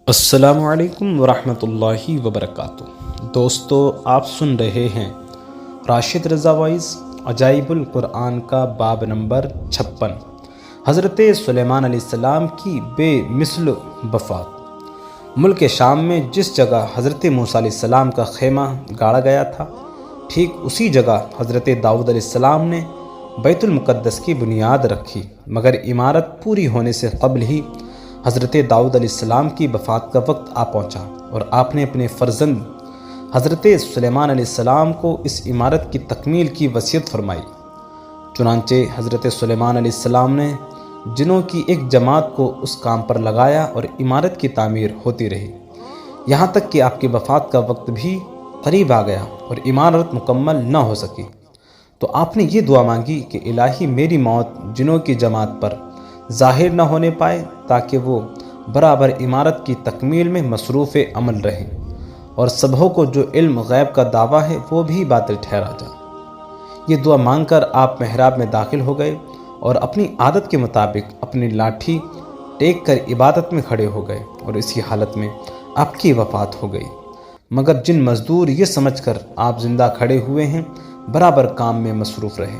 السلام علیکم ورحمۃ اللہ وبرکاتہ۔ دوستو، آپ سن رہے ہیں راشد رضا وائز عجائب القرآن کا باب نمبر 56، حضرت سلیمان علیہ السلام کی بے مثل وفات۔ ملک شام میں جس جگہ حضرت موسیٰ علیہ السلام کا خیمہ گاڑا گیا تھا، ٹھیک اسی جگہ حضرت داؤد علیہ السلام نے بیت المقدس کی بنیاد رکھی، مگر عمارت پوری ہونے سے قبل ہی حضرت داؤد علیہ السلام کی وفات کا وقت آ پہنچا اور آپ نے اپنے فرزند حضرت سلیمان علیہ السلام کو اس عمارت کی تکمیل کی وصیت فرمائی۔ چنانچہ حضرت سلیمان علیہ السلام نے جنوں کی ایک جماعت کو اس کام پر لگایا اور عمارت کی تعمیر ہوتی رہی، یہاں تک کہ آپ کی وفات کا وقت بھی قریب آ گیا اور عمارت مکمل نہ ہو سکی۔ تو آپ نے یہ دعا مانگی کہ الہی میری موت جنوں کی جماعت پر ظاہر نہ ہونے پائے، تاکہ وہ برابر عمارت کی تکمیل میں مصروف عمل رہیں اور سبھوں کو جو علم غیب کا دعویٰ ہے وہ بھی باطل ٹھہرا جائے۔ یہ دعا مانگ کر آپ محراب میں داخل ہو گئے اور اپنی عادت کے مطابق اپنی لاٹھی ٹیک کر عبادت میں کھڑے ہو گئے اور اسی حالت میں آپ کی وفات ہو گئی۔ مگر جن مزدور یہ سمجھ کر آپ زندہ کھڑے ہوئے ہیں برابر کام میں مصروف رہے،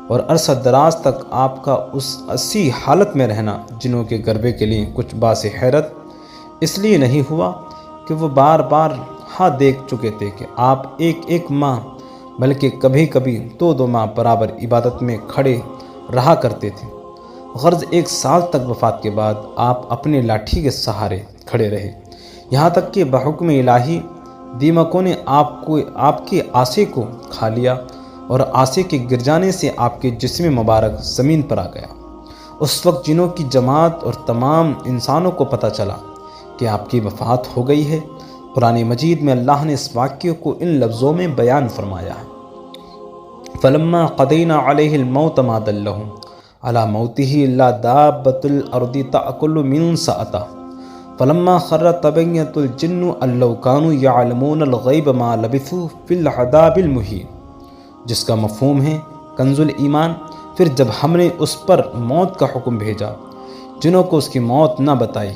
اور عرصہ دراز تک آپ کا اس اسی حالت میں رہنا جنوں کے غربے کے لیے کچھ باعث حیرت اس لیے نہیں ہوا کہ وہ بار بار دیکھ چکے تھے کہ آپ ایک ماہ بلکہ کبھی کبھی دو ماہ برابر عبادت میں کھڑے رہا کرتے تھے۔ غرض 1 سال تک وفات کے بعد آپ اپنے لاٹھی کے سہارے کھڑے رہے، یہاں تک کہ بحکم الہی دیمکوں نے آپ کے عاصے کو کھا لیا اور عاصے کے گر جانے سے آپ کے جسم مبارک زمین پر آ گیا۔ اس وقت جنوں کی جماعت اور تمام انسانوں کو پتہ چلا کہ آپ کی وفات ہو گئی ہے۔ قرآن مجید میں اللہ نے اس واقعے کو ان لفظوں میں بیان فرمایا ہے: فَلَمَّا قَضَيْنَا عَلَيْهِ الْمَوْتَ مَا دَلَّهُمْ عَلَى مَوْتِهِ إِلَّا دَابَّةُ الْأَرْضِ تَأْكُلُ مِنْ سَأَتَهُ فَلَمَّا خَرَّ تَبَيَّنَتِ الْجِنُّ أَن لَّوْ كَانُوا يَعْلَمُونَ الْغَيْبَ مَا لَبِثُوا فِي الْعَذَابِ الْمُهِينِ، جس کا مفہوم ہے کنز الایمان۔ پھر جب ہم نے اس پر موت کا حکم بھیجا، جنوں کو اس کی موت نہ بتائی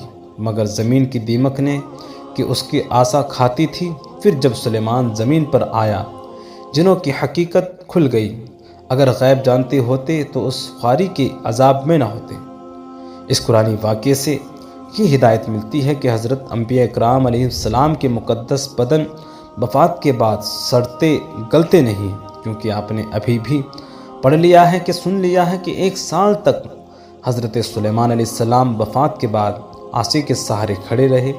مگر زمین کی دیمک نے کہ اس کی عصا کھاتی تھی۔ پھر جب سلیمان زمین پر آیا، جنوں کی حقیقت کھل گئی۔ اگر غیب جانتے ہوتے تو اس خواری کے عذاب میں نہ ہوتے۔ اس قرآنی واقعے سے یہ ہدایت ملتی ہے کہ حضرت انبیاء اکرام علیہ السلام کے مقدس بدن وفات کے بعد سڑتے گلتے نہیں، کیونکہ آپ نے ابھی بھی پڑھ لیا ہے کہ سن لیا ہے کہ 1 سال تک حضرت سلیمان علیہ السلام وفات کے بعد عاصے کے سہارے کھڑے رہے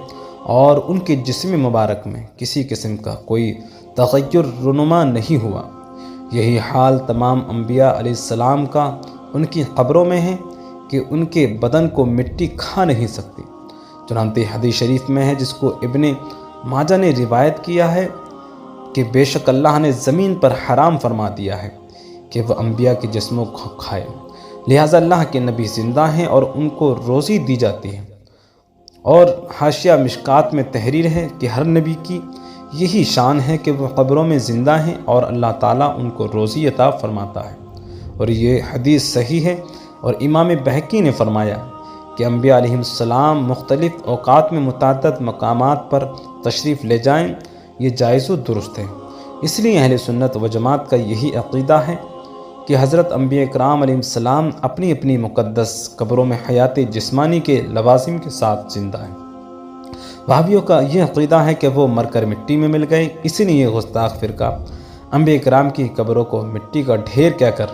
اور ان کے جسم مبارک میں کسی قسم کا کوئی تغیر رونما نہیں ہوا۔ یہی حال تمام انبیاء علیہ السلام کا ان کی قبروں میں ہے کہ ان کے بدن کو مٹی کھا نہیں سکتی۔ چنانچہ حدیث شریف میں ہے، جس کو ابن ماجہ نے روایت کیا ہے، کہ بے شک اللہ نے زمین پر حرام فرما دیا ہے کہ وہ انبیاء کے جسموں کو کھائے، لہٰذا اللہ کے نبی زندہ ہیں اور ان کو روزی دی جاتی ہے۔ اور حاشیہ مشکات میں تحریر ہے کہ ہر نبی کی یہی شان ہے کہ وہ قبروں میں زندہ ہیں اور اللہ تعالیٰ ان کو روزی عطا فرماتا ہے، اور یہ حدیث صحیح ہے۔ اور امام بہقی نے فرمایا کہ انبیاء علیہ السلام مختلف اوقات میں متعدد مقامات پر تشریف لے جائیں، یہ جائز و درست ہے۔ اس لیے اہل سنت و جماعت کا یہی عقیدہ ہے کہ حضرت انبیاء اکرام علیہ السلام اپنی اپنی مقدس قبروں میں حیات جسمانی کے لوازم کے ساتھ زندہ ہیں۔ وہابیوں کا یہ عقیدہ ہے کہ وہ مر کر مٹی میں مل گئے، اسی لیے یہ گستاخ فرقہ انبیاء اکرام کی قبروں کو مٹی کا ڈھیر کہہ کر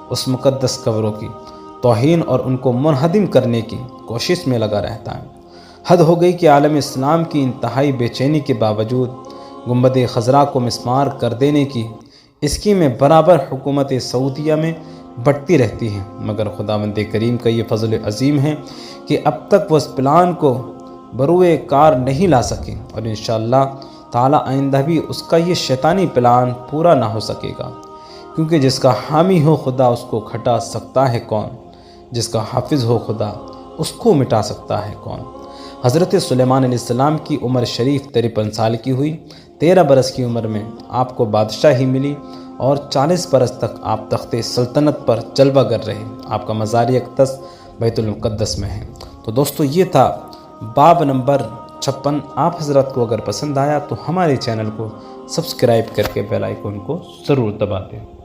اس مقدس قبروں کی توہین اور ان کو منہدم کرنے کی کوشش میں لگا رہتا ہے۔ حد ہو گئی کہ عالم اسلام کی انتہائی بے چینی کے باوجود گنبد خضرا کو مسمار کر دینے کی اسکیمیں برابر حکومت سعودیہ میں بڑھتی رہتی ہیں، مگر خداوند کریم کا یہ فضل عظیم ہے کہ اب تک وہ اس پلان کو بروئے کار نہیں لا سکے، اور انشاءاللہ تعالی آئندہ بھی اس کا یہ شیطانی پلان پورا نہ ہو سکے گا، کیونکہ جس کا حامی ہو خدا اس کو کھٹا سکتا ہے کون، جس کا حافظ ہو خدا اس کو مٹا سکتا ہے کون۔ حضرت سلیمان علیہ السلام کی عمر شریف 53 سال کی ہوئی۔ 13 برس کی عمر میں آپ کو بادشاہی ملی اور 40 برس تک آپ تخت سلطنت پر جلوہ گر رہے۔ آپ کا مزار اقدس بیت المقدس میں ہے۔ تو دوستو، یہ تھا باب نمبر 56 آپ حضرات کو اگر پسند آیا تو ہمارے چینل کو سبسکرائب کر کے بیل آئیکن کو ضرور دبا دیں۔